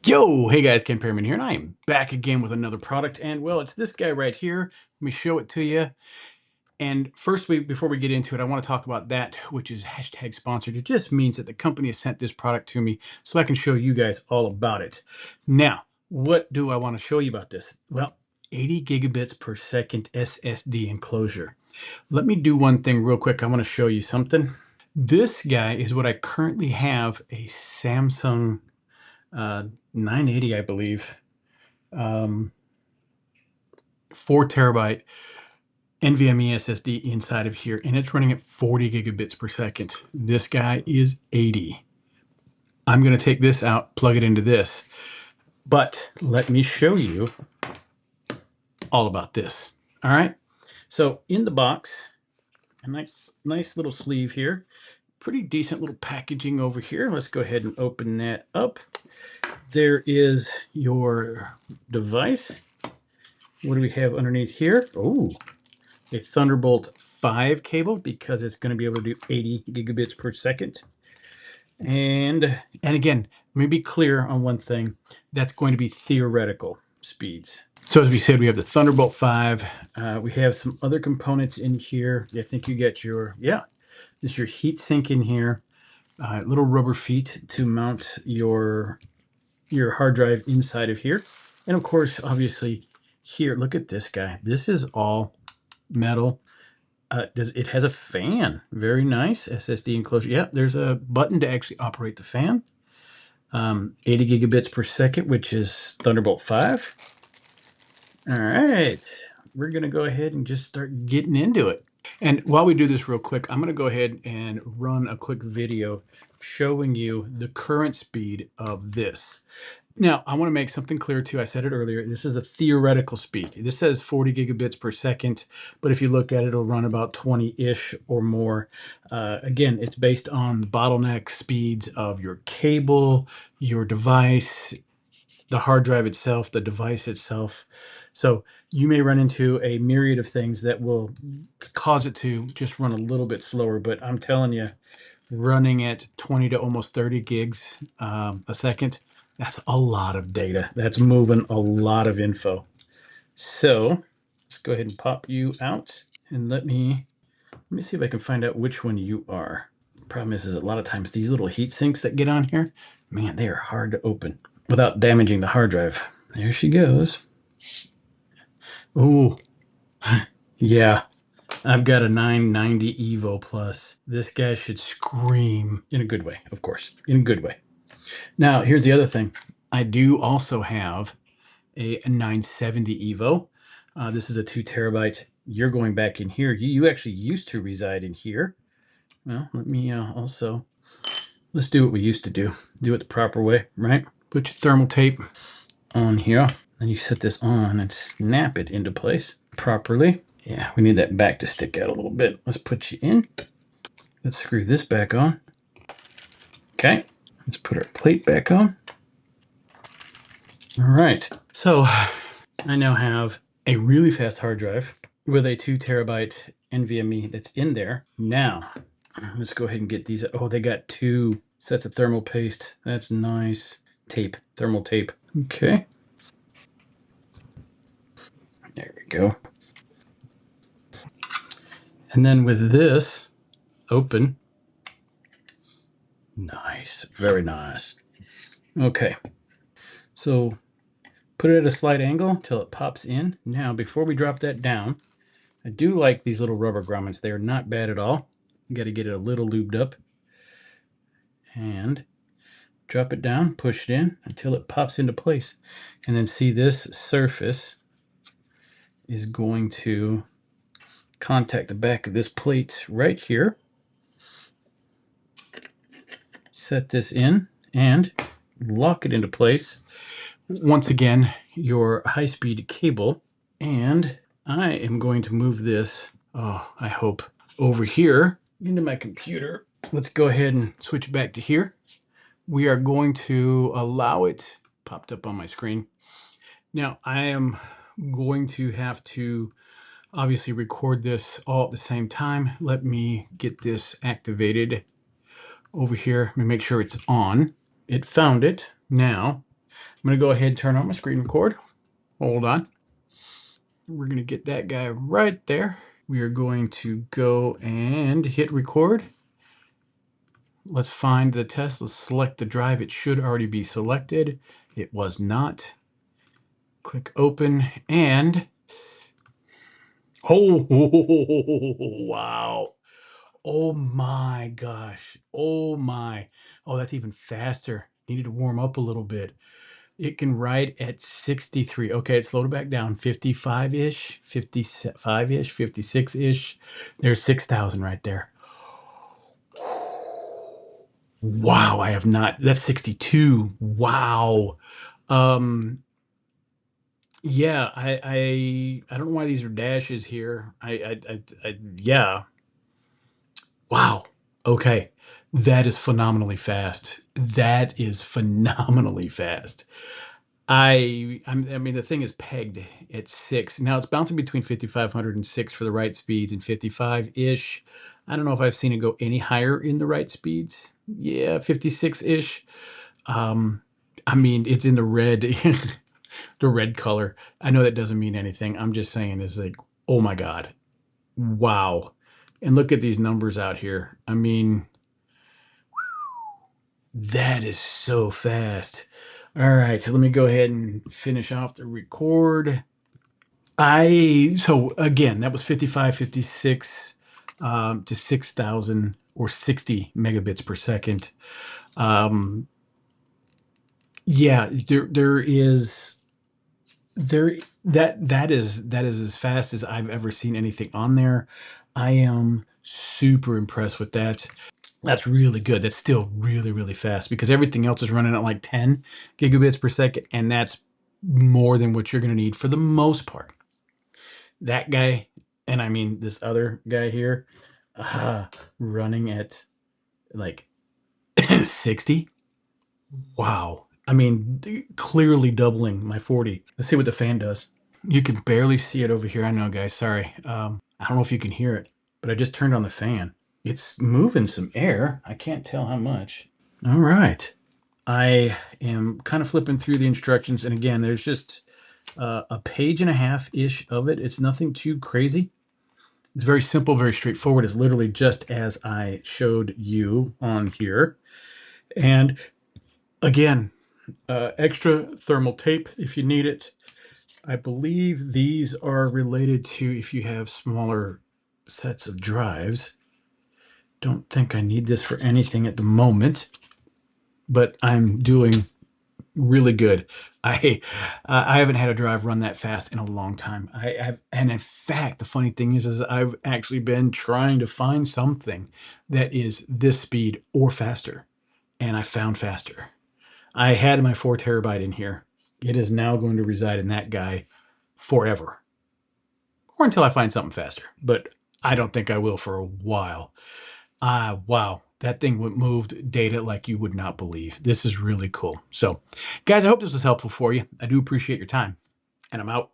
Yo, hey guys, Ken Perryman here, and I am back again with another product. And well, it's this guy right here. Let me show it to you. And first, before we get into it, I want to talk about that, which is hashtag sponsored. It just means that the company has sent this product to me so I can show you guys all about it. Now, what do I want to show you about this? Well, 80 gigabits per second SSD enclosure. Let me do one thing real quick. I want to show you something. This guy is what I currently have, a Samsung 980, I believe, 4 terabyte NVMe SSD inside of here, and it's running at 40 gigabits per second. This guy is 80. I'm going to take this out, plug it into this, but let me show you all about this. All right. So in the box, a nice little sleeve here, pretty decent little packaging over here. Let's go ahead and open that up. There is your device. What do we have underneath here? Oh, a Thunderbolt 5 cable, because it's going to be able to do 80 gigabits per second. And again, let me be clear on one thing. That's going to be theoretical speeds. So as we said, we have the Thunderbolt 5. We have some other components in here. I think you get your, this is your heat sink in here. Little rubber feet to mount your hard drive inside of here. And of course, obviously, here, look at this guy. This is all metal. It has a fan. Very nice SSD enclosure. Yeah, there's a button to actually operate the fan. 80 gigabits per second, which is Thunderbolt 5. All right, we're going to go ahead and just start getting into it. And while we do this real quick, I'm going to go ahead and run a quick video showing you the current speed of this. Now, I want to make something clear too. I said it earlier. This is a theoretical speed. This says 40 gigabits per second, but if you look at it, it'll run about 20-ish or more. Again, it's based on bottleneck speeds of your cable, your device, the hard drive itself, the device itself. So you may run into a myriad of things that will cause it to just run a little bit slower, but I'm telling you, running at 20 to almost 30 gigs a second, that's a lot of data. That's moving a lot of info. So let's go ahead and pop you out, and let me see if I can find out which one you are. Problem is a lot of times these little heat sinks that get on here, man, they are hard to open without damaging the hard drive. There she goes. Oh, yeah. I've got a 990 Evo Plus. This guy should scream, in a good way, of course, in a good way. Now, here's the other thing. I do also have a 970 Evo. This is a 2 terabyte. You're going back in here. You actually used to reside in here. Well, let me also, let's do what we used to do. Do it the proper way, right? Put your thermal tape on here. Then you set this on and snap it into place properly. Yeah, we need that back to stick out a little bit. Let's put you in. Let's screw this back on. Okay, let's put our plate back on. All right, so I now have a really fast hard drive with a 2 terabyte NVMe that's in there. Now, let's go ahead and get these. Oh, they got 2 sets of thermal paste. That's nice. Tape, thermal tape. Okay. There we go. And then with this open, nice, very nice. Okay, so put it at a slight angle until it pops in. Now, before we drop that down, I do like these little rubber grommets. They are not bad at all. You got to get it a little lubed up. And drop it down, push it in until it pops into place. And then see, this surface is going to contact the back of this plate right here. Set this in and lock it into place. Once again, your high-speed cable. And I am going to move this, I hope, over here into my computer. Let's go ahead and switch back to here. We are going to allow it, popped up on my screen. Now, I am going to have to obviously record this all at the same time. Let me get this activated over here. Let me make sure it's on. It found it. Now, I'm going to go ahead and turn on my screen record. Hold on. We're going to get that guy right there. We are going to go and hit record. Let's find the test. Let's select the drive. It should already be selected. It was not. Click open and oh, wow. Oh my gosh. Oh my. Oh, that's even faster. Needed to warm up a little bit. It can ride at 63. Okay, it slowed it back down. 55-ish, 55-ish, 56-ish. There's 6,000 right there. Wow, I have not. That's 62. Wow. Um, yeah, I don't know why these are dashes here. Yeah. Wow. Okay. That is phenomenally fast. That is phenomenally fast. I mean, the thing is pegged at 6. Now it's bouncing between 5,500 and 6 for the right speeds and 55-ish. I don't know if I've seen it go any higher in the right speeds. Yeah, 56-ish. Um, I mean, it's in the red, the red color. I know that doesn't mean anything. I'm just saying it's like, oh my God. Wow. And look at these numbers out here. I mean, that is so fast. All right, so let me go ahead and finish off the record. So again, that was 55, 56 to 6,000 or 60 megabits per second. Um, yeah, there that is as fast as I've ever seen anything on there. I am super impressed with that. That's really good. That's still really, really fast because everything else is running at like 10 gigabits per second, and that's more than what you're going to need for the most part. That guy, and I mean this other guy here, uh, running at like 60. Wow. I mean, clearly doubling my 40. Let's see what the fan does. You can barely see it over here. I know, guys. Sorry. I don't know if you can hear it, but I just turned on the fan. It's moving some air. I can't tell how much. All right. I am kind of flipping through the instructions, and again, there's just a page and a half ish of it. It's nothing too crazy. It's very simple, very straightforward. It's literally just as I showed you on here. And again, extra thermal tape if you need it. I believe these are related to if you have smaller sets of drives. Don't think I need this for anything at the moment, but I'm doing really good. I haven't had a drive run that fast in a long time. And in fact, the funny thing is I've actually been trying to find something that is this speed or faster, and I found faster. I had my 4 terabyte in here. It is now going to reside in that guy forever, or until I find something faster. But I don't think I will for a while. Wow. That thing moved data like you would not believe. This is really cool. So, guys, I hope this was helpful for you. I do appreciate your time, and I'm out.